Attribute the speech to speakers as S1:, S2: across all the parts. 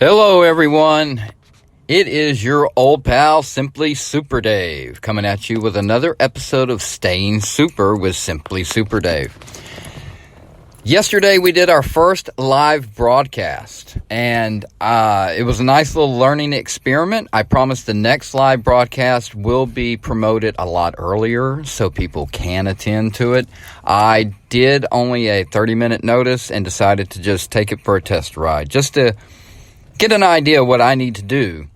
S1: Hello, everyone. It is your old pal, SimplySuperDave, coming at you with another episode of Staying Super with SimplySuperDave. Yesterday, we did our first live broadcast, and it was a nice little learning experiment. I promise the next live broadcast will be promoted a lot earlier so people can attend to it. I did only a 30-minute notice and decided to just take it for a test ride, just to get an idea of what I need to do,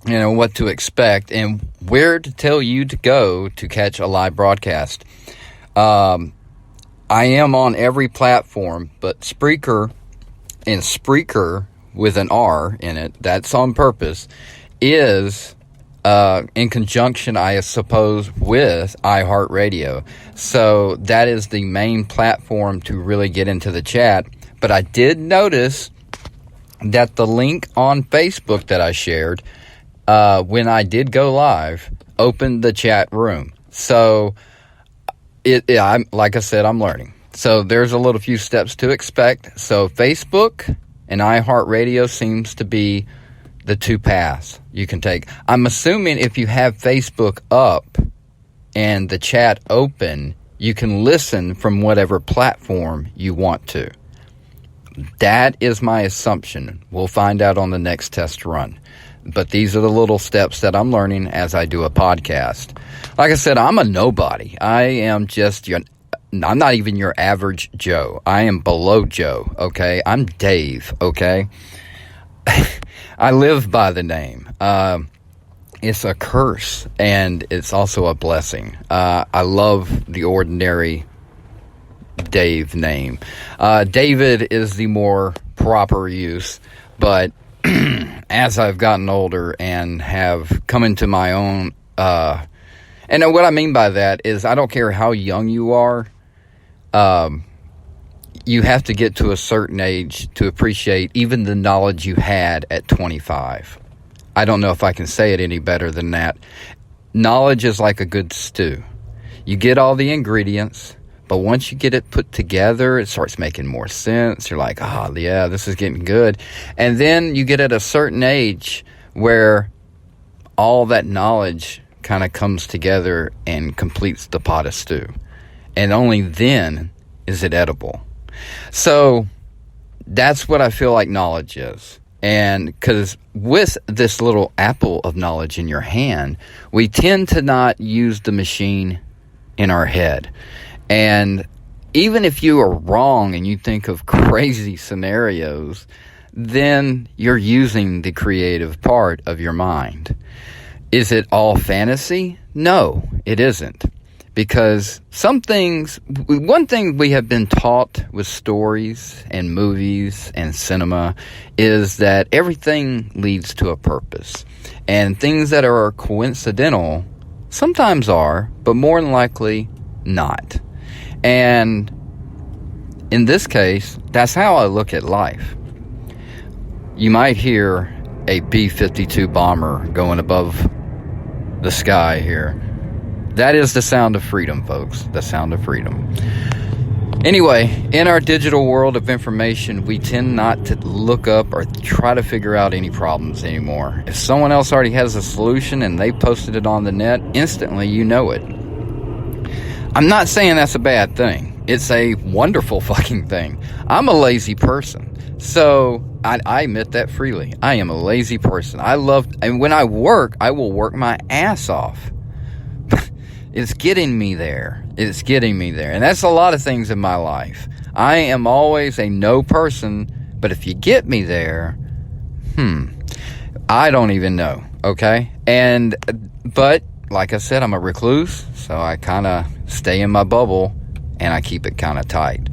S1: what to expect, and where to tell you to go to catch a live broadcast. I am on every platform, but Spreaker, and Spreaker with an R in it, that's on purpose, is in conjunction, I suppose, with iHeartRadio. So that is the main platform to really get into the chat. But I did notice that the link on Facebook that I shared when I did go live opened the chat room. So I'm like I said, I'm learning. So there's a little few steps to expect. So Facebook and iHeartRadio seems to be the two paths you can take. I'm assuming if you have Facebook up and the chat open, you can listen from whatever platform you want to. That is my assumption. We'll find out on the next test run. But these are the little steps that I'm learning as I do a podcast. Like I said, I'm a nobody. I am just, I'm not even your average Joe. I am below Joe, okay? I'm Dave, okay? I live by the name. It's a curse, and it's also a blessing. I love the ordinary Dave name. David is the more proper use, but as I've gotten older and have come into my own, and what I mean by that is I don't care how young you are, you have to get to a certain age to appreciate even the knowledge you had at 25. I don't know if I can say it any better than that. Knowledge is like a good stew. You get all the ingredients, but once you get it put together, it starts making more sense. You're like, yeah, this is getting good. And then you get at a certain age where all that knowledge kind of comes together and completes the pot of stew. And only then is it edible. So that's what I feel like knowledge is. And because with this little apple of knowledge in your hand, we tend to not use the machine in our head. And even if you are wrong and you think of crazy scenarios, then you're using the creative part of your mind. Is it all fantasy? No, it isn't. Because one thing we have been taught with stories and movies and cinema is that everything leads to a purpose. And things that are coincidental sometimes are, but more than likely not. And in this case, that's how I look at life. You might hear a B-52 bomber going above the sky here. That is the sound of freedom, folks. The sound of freedom. Anyway, in our digital world of information, we tend not to look up or try to figure out any problems anymore. If someone else already has a solution and they posted it on the net, instantly you know it. I'm not saying that's a bad thing. It's a wonderful fucking thing. I'm a lazy person. So I admit that freely. I am a lazy person. And when I work, I will work my ass off. It's getting me there. It's getting me there. And that's a lot of things in my life. I am always a no person, but if you get me there, I don't even know. Okay? But like I said, I'm a recluse, so I kind of stay in my bubble and I keep it kind of tight.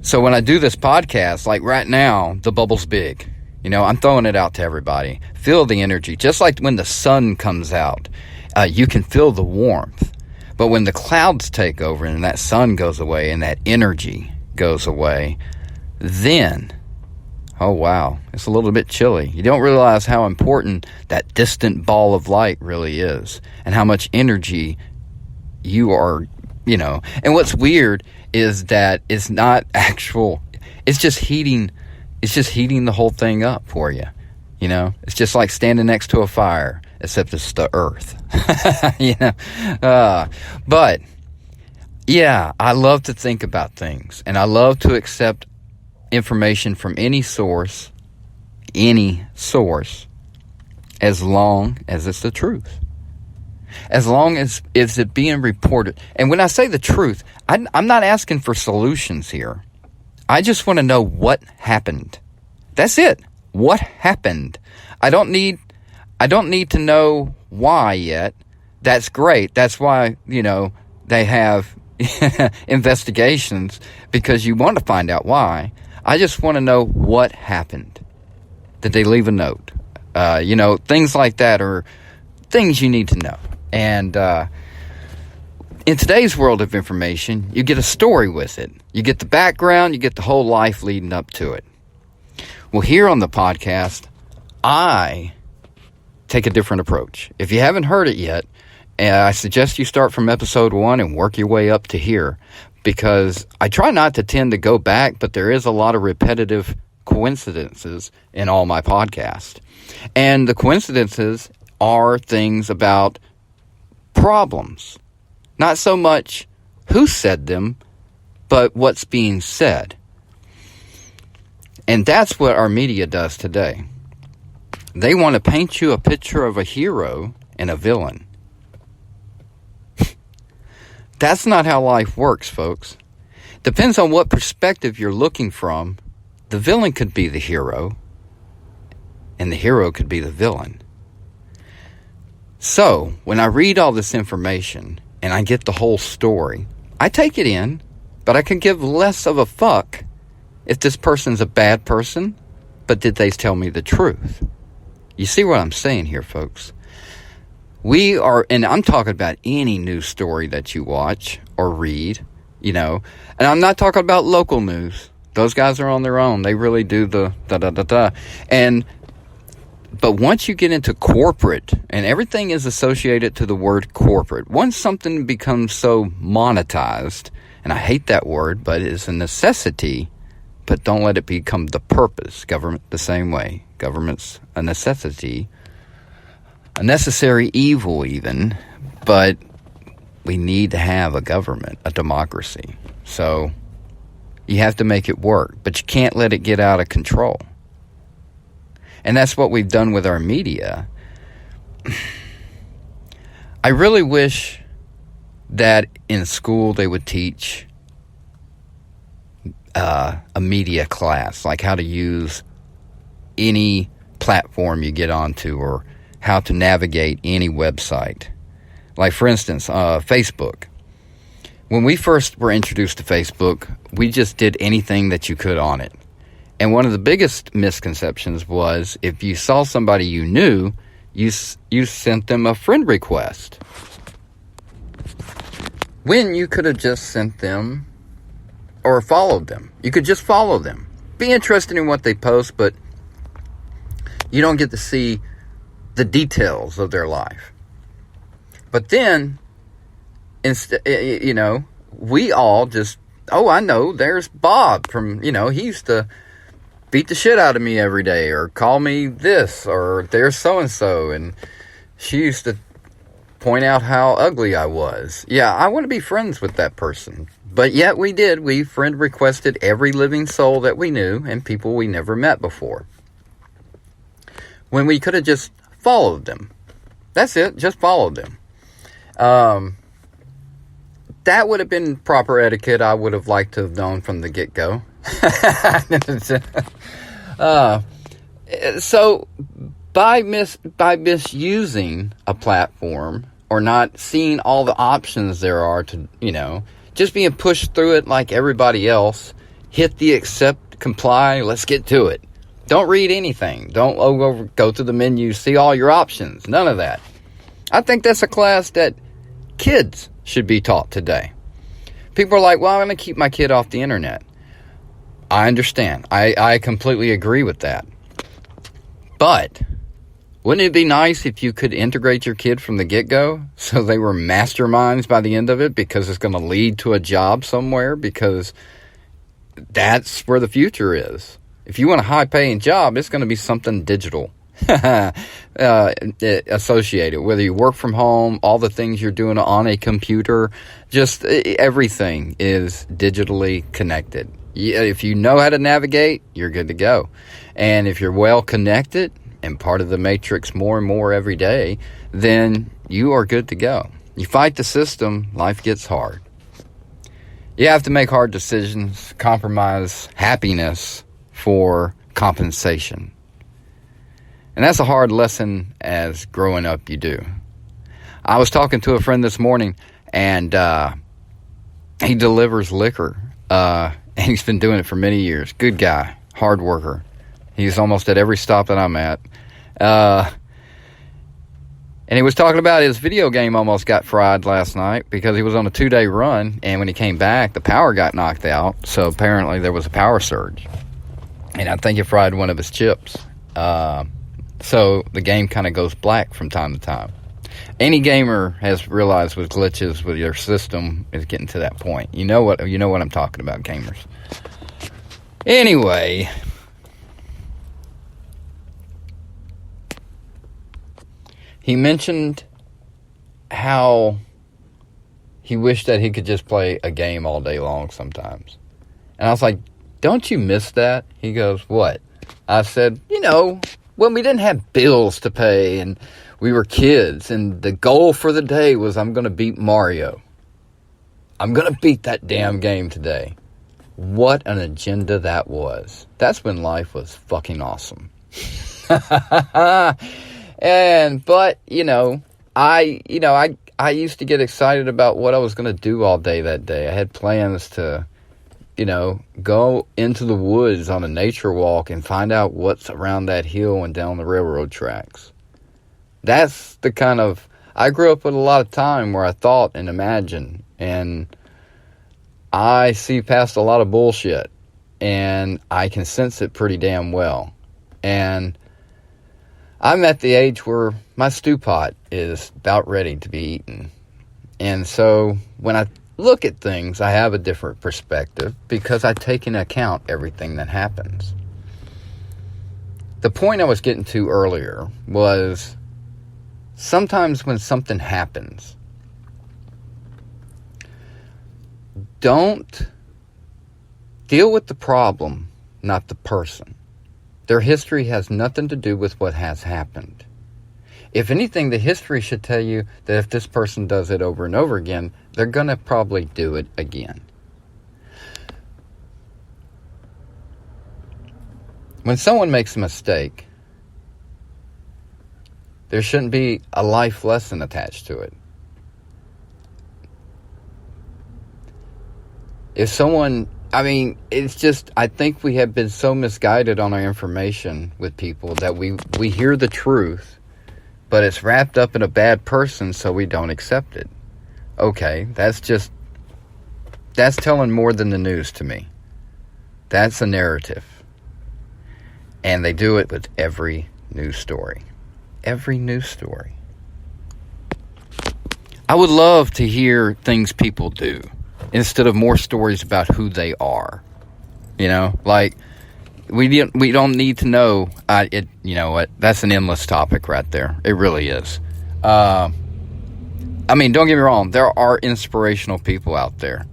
S1: So when I do this podcast, like right now, the bubble's big. I'm throwing it out to everybody. Feel the energy. Just like when the sun comes out, you can feel the warmth. But when the clouds take over and that sun goes away and that energy goes away, then, oh wow, it's a little bit chilly. You don't realize how important that distant ball of light really is and how much energy you are, And what's weird is that it's not actual, it's just heating it's just heating the whole thing up for you. You know, it's just like standing next to a fire, except it's the earth. You know, but yeah, I love to think about things, and I love to accept information from any source, as long as it's the truth. As long as it's it being reported. And when I say the truth, I'm not asking for solutions here. I just want to know what happened. That's it. What happened? I don't need to know why yet. That's great. That's why, you know, they have investigations, because you want to find out why. I just want to know what happened. Did they leave a note? You know, things like that are things you need to know. And in today's world of information, you get a story with it. You get the background, you get the whole life leading up to it. Well, here on the podcast, I take a different approach. If you haven't heard it yet, I suggest you start from episode 1 and work your way up to here, because I try not to tend to go back, but there is a lot of repetitive coincidences in all my podcasts. And the coincidences are things about problems. Not so much who said them, but what's being said. And that's what our media does today. They want to paint you a picture of a hero and a villain. That's not how life works, folks. Depends on what perspective you're looking from. The villain could be the hero, and the hero could be the villain. So, when I read all this information, and I get the whole story, I take it in, but I can give less of a fuck if this person's a bad person, but did they tell me the truth? You see what I'm saying here, folks? We are, and I'm talking about any news story that you watch or read, you know, and I'm not talking about local news. Those guys are on their own. They really do the da-da-da-da. But once you get into corporate, and everything is associated to the word corporate, once something becomes so monetized, and I hate that word, but it's a necessity, but don't let it become the purpose. Government the same way. Government's a necessity, a necessary evil even, but we need to have a government, a democracy. So you have to make it work, but you can't let it get out of control. And that's what we've done with our media. I really wish that in school they would teach a media class, like how to use any platform you get onto, or how to navigate any website. Like, for instance, Facebook. When we first were introduced to Facebook, we just did anything that you could on it. And one of the biggest misconceptions was, if you saw somebody you knew, you sent them a friend request, when you could have just sent them or followed them. You could just follow them. Be interested in what they post, but you don't get to see the details of their life. But then, you know, we all just, oh, I know, there's Bob from, you know, he used to beat the shit out of me every day, or call me this, or there's so-and-so, and she used to point out how ugly I was. Yeah, I want to be friends with that person. But yet we did. We friend requested every living soul that we knew, and people we never met before, when we could have just followed them. That's it, just followed them. That would have been proper etiquette. I would have liked to have known from the get-go. So by misusing a platform, or not seeing all the options there are to, you know, just being pushed through it like everybody else, hit the accept, comply, let's get to it. Don't read anything. Don't go to the menu, see all your options. None of that. I think that's a class that kids should be taught today. People are like, well, I'm going to keep my kid off the internet. I understand. I completely agree with that. But wouldn't it be nice if you could integrate your kid from the get-go, so they were masterminds by the end of it, because it's going to lead to a job somewhere, because that's where the future is. If you want a high-paying job, it's going to be something digital associated. Whether you work from home, all the things you're doing on a computer, just everything is digitally connected. If you know how to navigate, you're good to go. And if you're well connected and part of the matrix more and more every day, then you are good to go. You fight the system, life gets hard. You have to make hard decisions, compromise happiness for compensation. And that's a hard lesson as growing up you do. I was talking to a friend this morning, and he delivers liquor. And he's been doing it for many years. Good guy, hard worker. He's almost at every stop that I'm at. And he was talking about his video game almost got fried last night because he was on a 2-day run, and when he came back, the power got knocked out, so apparently there was a power surge. And I think it fried one of his chips. So the game kind of goes black from time to time. Any gamer has realized with glitches with your system is getting to that point. You know what I'm talking about, gamers. Anyway, he mentioned how he wished that he could just play a game all day long sometimes. And I was like, don't you miss that? He goes, what? I said, when we didn't have bills to pay and we were kids and the goal for the day was I'm going to beat Mario. I'm going to beat that damn game today. What an agenda that was. That's when life was fucking awesome. But I used to get excited about what I was going to do all day that day. I had plans to, go into the woods on a nature walk and find out what's around that hill and down the railroad tracks. That's the kind of, I grew up with a lot of time where I thought and imagined, and I see past a lot of bullshit, and I can sense it pretty damn well. And I'm at the age where my stew pot is about ready to be eaten. And so when I look at things, I have a different perspective because I take into account everything that happens. The point I was getting to earlier was sometimes when something happens, don't deal with the problem, not the person. Their history has nothing to do with what has happened. If anything, the history should tell you that if this person does it over and over again, they're going to probably do it again. When someone makes a mistake, there shouldn't be a life lesson attached to it. If someone, it's just, I think we have been so misguided on our information with people that we hear the truth, but it's wrapped up in a bad person, so we don't accept it. Okay, that's telling more than the news to me. That's a narrative. And they do it with every news story. Every news story. I would love to hear things people do instead of more stories about who they are. Like, we don't need to know. You know what? That's an endless topic right there. It really is. Don't get me wrong. There are inspirational people out there.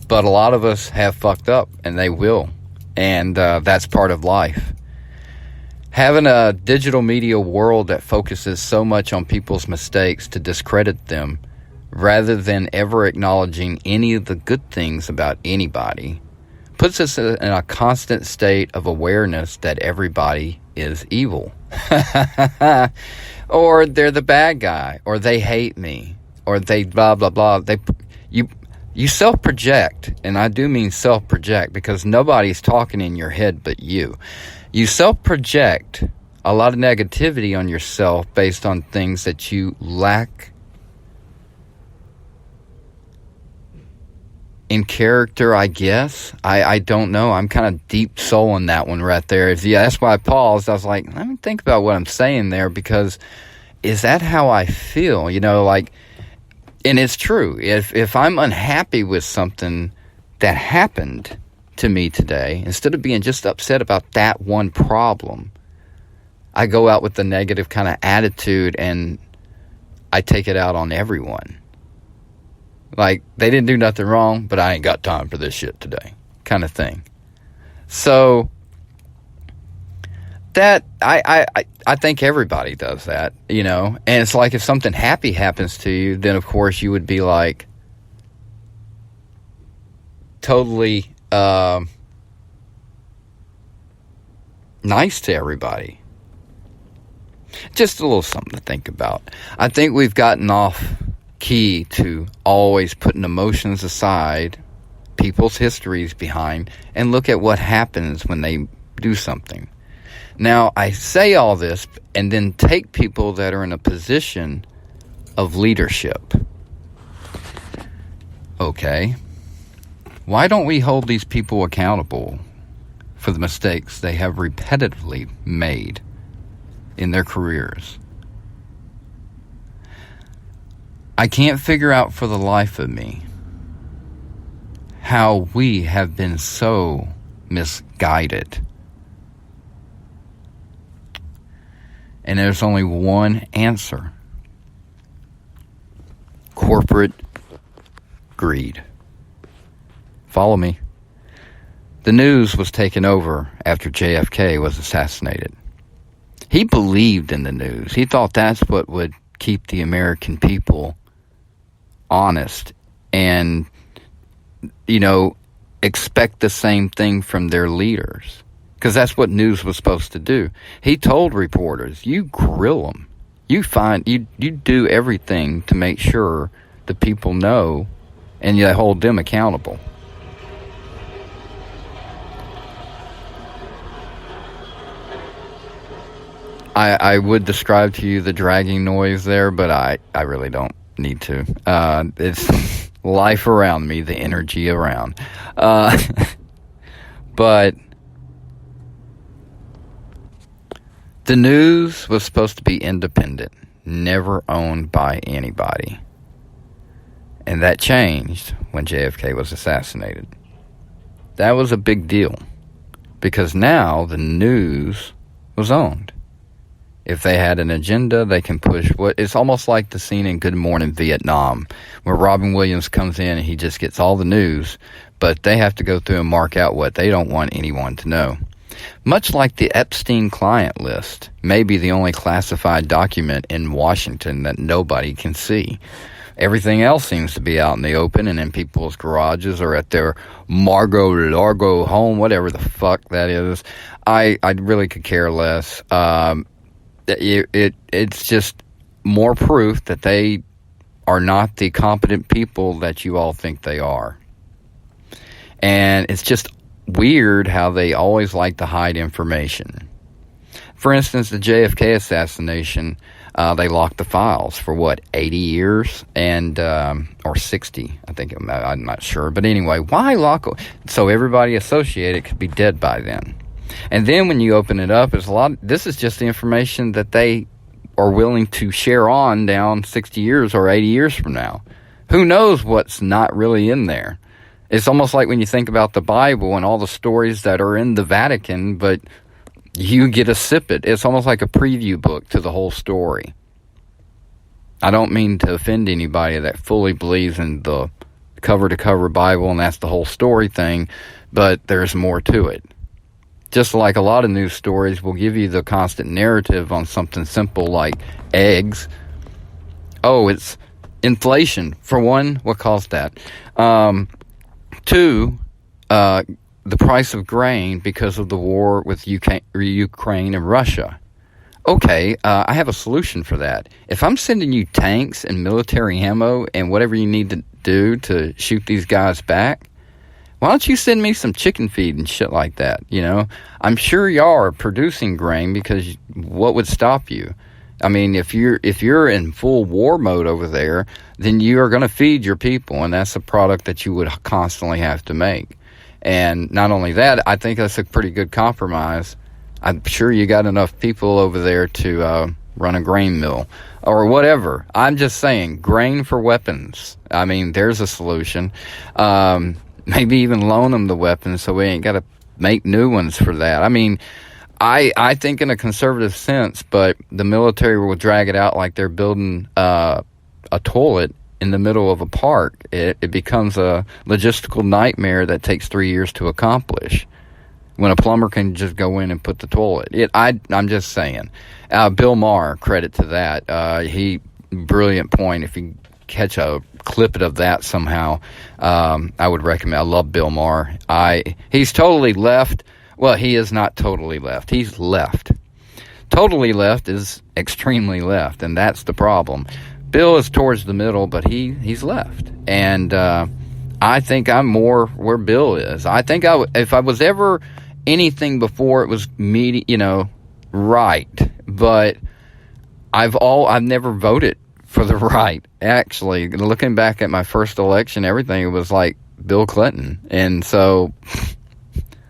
S1: But a lot of us have fucked up, and they will. And that's part of life. Having a digital media world that focuses so much on people's mistakes to discredit them, rather than ever acknowledging any of the good things about anybody, puts us in a constant state of awareness that everybody is evil. Or they're the bad guy, or they hate me, or they blah, blah, blah. You self-project, and I do mean self-project because nobody's talking in your head but you. You self-project a lot of negativity on yourself based on things that you lack in character, I guess. I don't know. I'm kind of deep soul in that one right there. That's why I paused. I was like, let me think about what I'm saying there, because is that how I feel? And it's true. If I'm unhappy with something that happened to me today, instead of being just upset about that one problem, I go out with the negative kind of attitude and I take it out on everyone. Like, they didn't do nothing wrong, but I ain't got time for this shit today, kind of thing. So that I think everybody does that, you know. And it's like if something happy happens to you, then of course you would be like totally nice to everybody. Just a little something to think about. I think we've gotten off key to always putting emotions aside, people's histories behind, and look at what happens when they do something. Now, I say all this and then take people that are in a position of leadership. Okay. Why don't we hold these people accountable for the mistakes they have repetitively made in their careers? I can't figure out for the life of me how we have been so misguided. And there's only one answer: corporate greed. Follow me. The news was taken over after JFK was assassinated. He believed in the news. He thought that's what would keep the American people honest and, you know, expect the same thing from their leaders. Because that's what news was supposed to do. He told reporters, you grill them. You do everything to make sure the people know, and you hold them accountable. I would describe to you the dragging noise there, but I really don't need to. It's life around me, the energy around. But the news was supposed to be independent, never owned by anybody. And that changed when JFK was assassinated. That was a big deal, because now the news was owned. If they had an agenda, they can push it's almost like the scene in Good Morning Vietnam, where Robin Williams comes in and he just gets all the news, but they have to go through and mark out what they don't want anyone to know. Much like the Epstein client list may be the only classified document in Washington that nobody can see. Everything else seems to be out in the open and in people's garages or at their Mar-a-Lago home, whatever the fuck that is. I really could care less. It's just more proof that they are not the competent people that you all think they are. And it's just weird how they always like to hide information. For instance, the JFK assassination, they locked the files for 80 years and or 60, I think. I'm not sure, but anyway, why lock it? So everybody associated could be dead by then. And then when you open it up, this is just the information that they are willing to share on down 60 years or 80 years from now. Who knows what's not really in there? It's almost like when you think about the Bible and all the stories that are in the Vatican, but you get to sip it. It's almost like a preview book to the whole story. I don't mean to offend anybody that fully believes in the cover-to-cover Bible and that's the whole story thing, but there's more to it. Just like a lot of news stories will give you the constant narrative on something simple like eggs. Oh, it's inflation. For one, what caused that? Two, the price of grain because of the war with Ukraine and Russia. Okay, I have a solution for that. If I'm sending you tanks and military ammo and whatever you need to do to shoot these guys back, why don't you send me some chicken feed and shit like that, you know? I'm sure y'all are producing grain because what would stop you? I mean, if you're in full war mode over there, then you are going to feed your people, and that's a product that you would constantly have to make. And not only that, I think that's a pretty good compromise. I'm sure you got enough people over there to run a grain mill or whatever. I'm just saying, grain for weapons. I mean, there's a solution. maybe even loan them the weapons so we ain't got to make new ones for that. I mean, I think in a conservative sense, but the military will drag it out like they're building a toilet in the middle of a park. It becomes a logistical nightmare that takes 3 years to accomplish, when a plumber can just go in and put the toilet. I'm just saying. Bill Maher, credit to that. Brilliant point. If you catch a clip of that somehow, I would recommend. I love Bill Maher. He's totally left. Well, he is not totally left. He's left. Totally left is extremely left, and that's the problem. Bill is towards the middle, but he's left. And I think I'm more where Bill is. I think if I was ever anything before, it was right. But I've never voted for the right. Actually, looking back at my first election, everything, it was like Bill Clinton. And so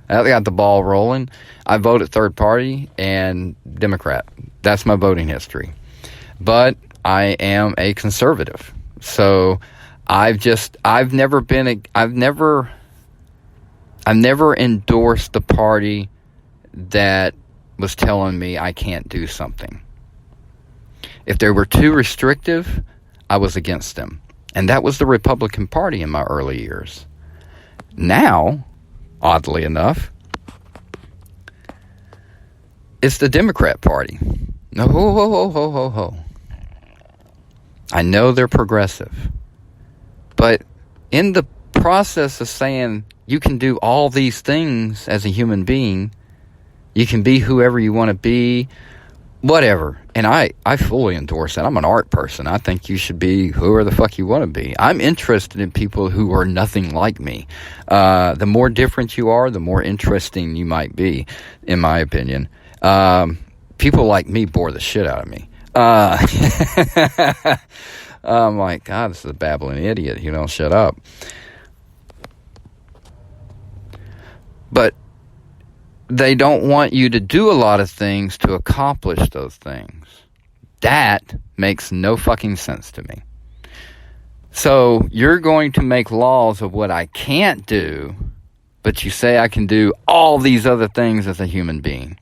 S1: I got the ball rolling. I voted third party and Democrat. That's my voting history. But I am a conservative. So I've never endorsed the party that was telling me I can't do something. If they were too restrictive, I was against them. And that was the Republican Party in my early years. Now, oddly enough, it's the Democrat Party. No, ho. I know they're progressive. But in the process of saying you can do all these things as a human being, you can be whoever you want to be, whatever. And I fully endorse that. I'm an art person. I think you should be whoever the fuck you want to be. I'm interested in people who are nothing like me. The more different you are, the more interesting you might be, in my opinion. People like me bore the shit out of me. I'm like, God, this is a babbling idiot. You don't shut up. But they don't want you to do a lot of things to accomplish those things. That makes no fucking sense to me. So you're going to make laws of what I can't do, but you say I can do all these other things as a human being.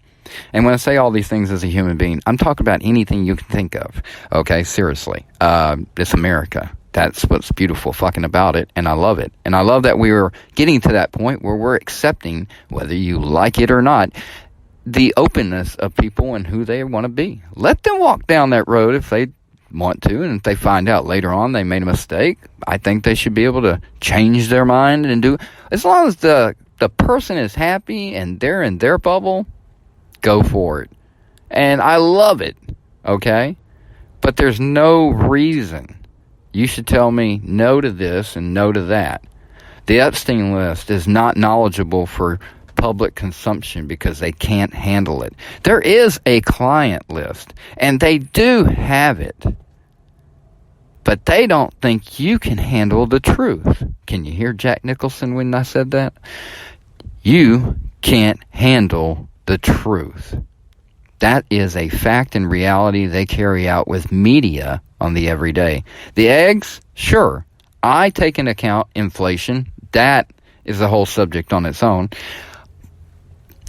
S1: And when I say all these things as a human being, I'm talking about anything you can think of. Okay, seriously. It's America. That's what's beautiful fucking about it, and I love it. And I love that we are getting to that point where we're accepting, whether you like it or not, the openness of people and who they want to be. Let them walk down that road if they want to, and if they find out later on they made a mistake, I think they should be able to change their mind and do, as long as the person is happy and they're in their bubble, go for it. And I love it, okay? But there's no reason you should tell me no to this and no to that. The Epstein list is not knowledgeable for public consumption because they can't handle it. There is a client list, and they do have it. But they don't think you can handle the truth. Can you hear Jack Nicholson when I said that? You can't handle the truth. That is a fact and reality they carry out with media on the everyday. The eggs, sure. I take into account inflation. That is a whole subject on its own.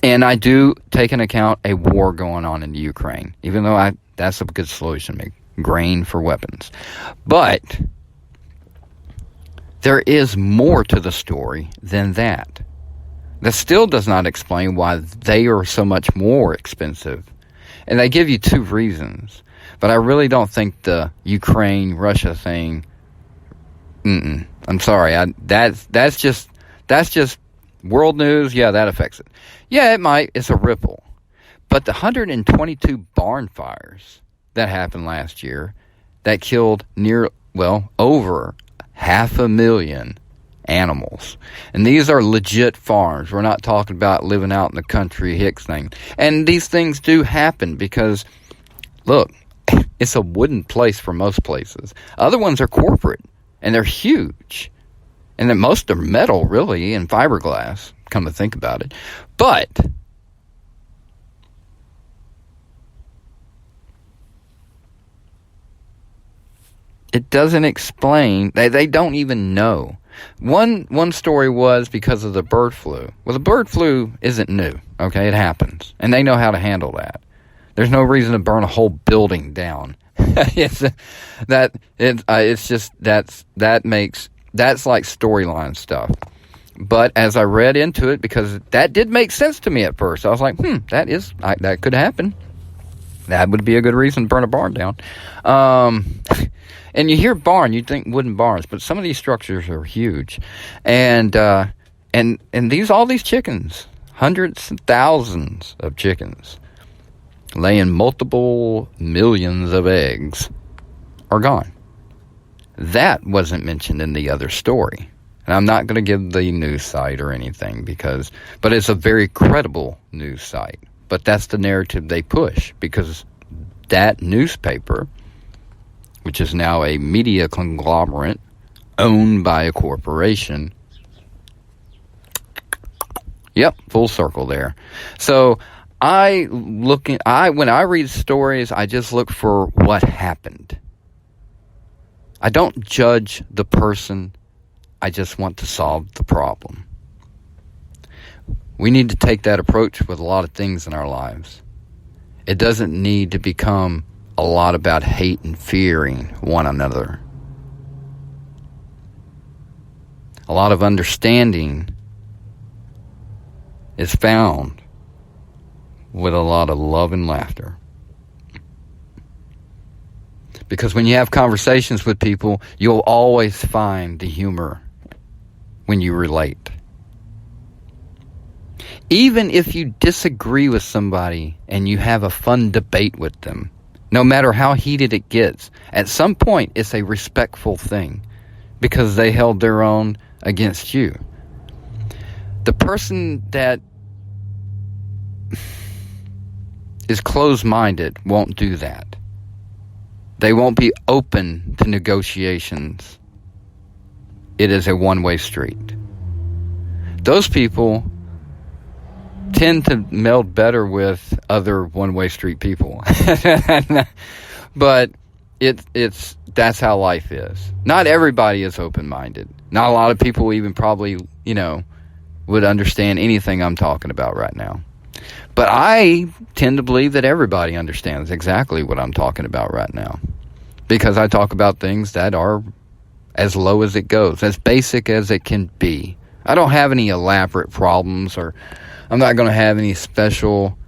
S1: And I do take into account a war going on in Ukraine, even though that's a good solution, make grain for weapons. But there is more to the story than that. That still does not explain why they are so much more expensive. And they give you two reasons. But I really don't think the Ukraine-Russia thing, I'm sorry. That's just world news. Yeah, that affects it. Yeah, it might. It's a ripple. But the 122 barn fires that happened last year that killed over 500,000 animals. And these are legit farms. We're not talking about living out in the country Hicks thing. And these things do happen because, look, it's a wooden place for most places. Other ones are corporate, and they're huge. And then most are metal, really, and fiberglass, come to think about it. But it doesn't explain. They don't even know. One story was because of the bird flu. Well, the bird flu isn't new, okay? It happens, and they know how to handle that. There's no reason to burn a whole building down. It's like storyline stuff. But as I read into it, because that did make sense to me at first, I was like, that could happen. That would be a good reason to burn a barn down. And you hear barn, you think wooden barns, but some of these structures are huge. And all these chickens, hundreds and thousands of chickens, laying multiple millions of eggs, are gone. That wasn't mentioned in the other story. And I'm not going to give the news site or anything but it's a very credible news site. But that's the narrative they push, because that newspaper, which is now a media conglomerate owned by a corporation. Yep, full circle there. So when I read stories, I just look for what happened. I don't judge the person. I just want to solve the problem. We need to take that approach with a lot of things in our lives. It doesn't need to become a lot about hate and fearing one another. A lot of understanding is found with a lot of love and laughter. Because when you have conversations with people, you'll always find the humor when you relate. Even if you disagree with somebody and you have a fun debate with them, no matter how heated it gets, at some point it's a respectful thing because they held their own against you. The person that is closed-minded won't do that. They won't be open to negotiations. It is a one-way street. Those people tend to meld better with other one-way street people. But that's how life is. Not everybody is open-minded. Not a lot of people even probably, would understand anything I'm talking about right now. But I tend to believe that everybody understands exactly what I'm talking about right now. Because I talk about things that are as low as it goes, as basic as it can be. I don't have any elaborate problems, or I'm not going to have any special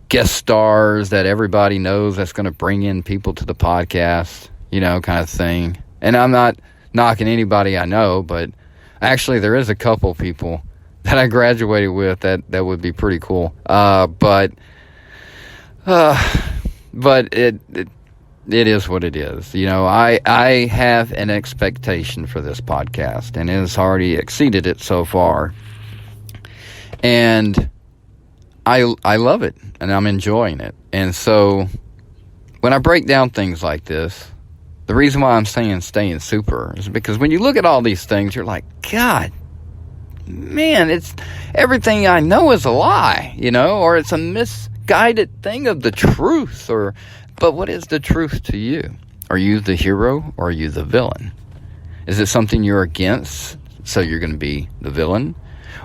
S1: guest stars that everybody knows that's going to bring in people to the podcast, kind of thing. And I'm not knocking anybody I know, but actually there is a couple people that I graduated with that would be pretty cool. But it is what it is. I have an expectation for this podcast, and it has already exceeded it so far. And I love it, and I'm enjoying it. And so when I break down things like this, the reason why I'm saying staying super is because when you look at all these things, you're like, God, man, it's everything I know is a lie, or it's a misguided thing of the truth. But what is the truth to you? Are you the hero or are you the villain? Is it something you're against, so you're going to be the villain?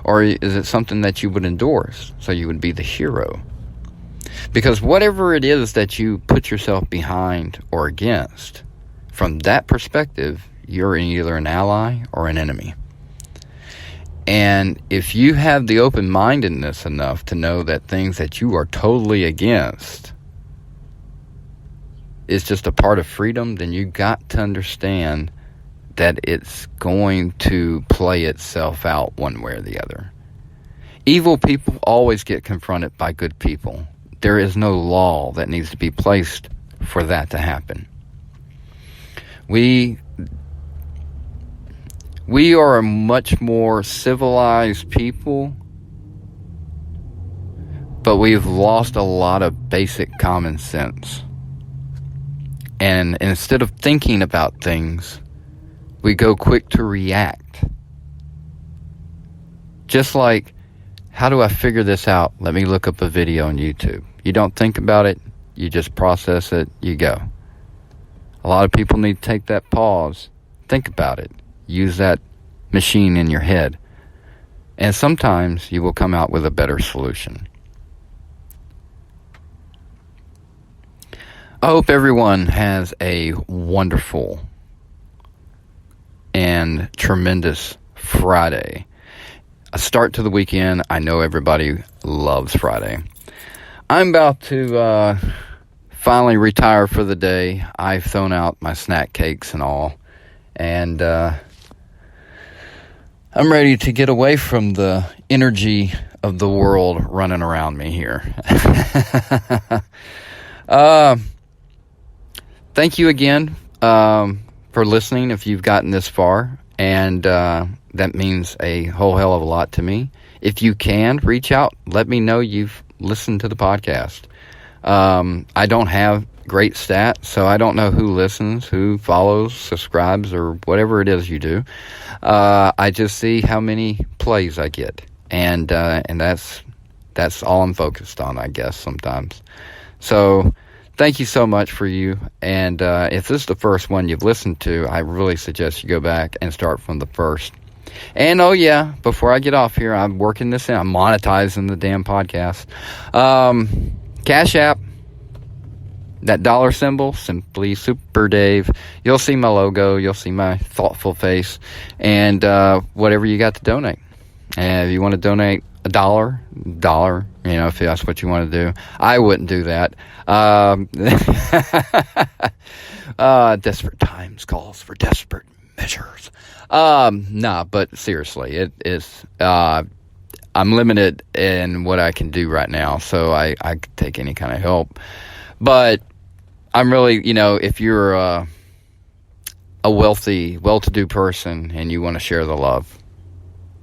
S1: Or is it something that you would endorse, so you would be the hero? Because whatever it is that you put yourself behind or against, from that perspective, you're either an ally or an enemy. And if you have the open-mindedness enough to know that things that you are totally against is just a part of freedom, then you got to understand that it's going to play itself out one way or the other. Evil people always get confronted by good people. There is no law that needs to be placed for that to happen. We are a much more civilized people, but we've lost a lot of basic common sense. And instead of thinking about things, we go quick to react. Just like, how do I figure this out? Let me look up a video on YouTube. You don't think about it, you just process it, you go. A lot of people need to take that pause, think about it, use that machine in your head. And sometimes you will come out with a better solution. I hope everyone has a wonderful and tremendous Friday. A start to the weekend. I know everybody loves Friday. I'm about to finally retire for the day. I've thrown out my snack cakes and all. And I'm ready to get away from the energy of the world running around me here. Thank you again for listening if you've gotten this far. And that means a whole hell of a lot to me. If you can, reach out. Let me know you've listened to the podcast. I don't have great stats, so I don't know who listens, who follows, subscribes, or whatever it is you do. I just see how many plays I get. And that's all I'm focused on, I guess, sometimes. So thank you so much for you. And if this is the first one you've listened to, I really suggest you go back and start from the first. And oh yeah, before I get off here, I'm working this in. I'm monetizing the damn podcast. Cash App, that dollar symbol, SimplySuperDave. You'll see my logo. You'll see my thoughtful face. And whatever you got to donate. And if you want to donate $1, if that's what you want to do. I wouldn't do that. Desperate times calls for desperate measures. But seriously, it is, I'm limited in what I can do right now, so I could take any kind of help. But I'm really, if you're a wealthy, well-to-do person and you want to share the love,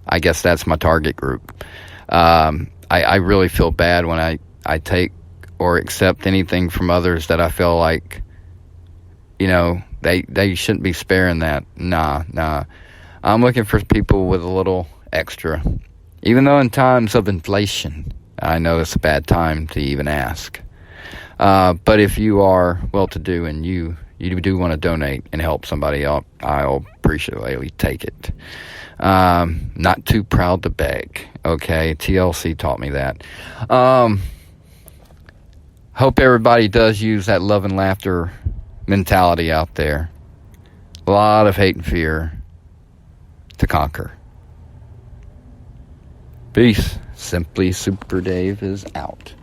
S1: I guess that's my target group. I really feel bad when I take or accept anything from others that I feel like, they shouldn't be sparing that. Nah. I'm looking for people with a little extra. Even though in times of inflation, I know it's a bad time to even ask. But if you are well-to-do and you do want to donate and help somebody out, I'll appreciately take it. Not too proud to beg. Okay, TLC taught me that. Hope everybody does use that love and laughter mentality out there. A lot of hate and fear to conquer. Peace. SimplySuperDave is out.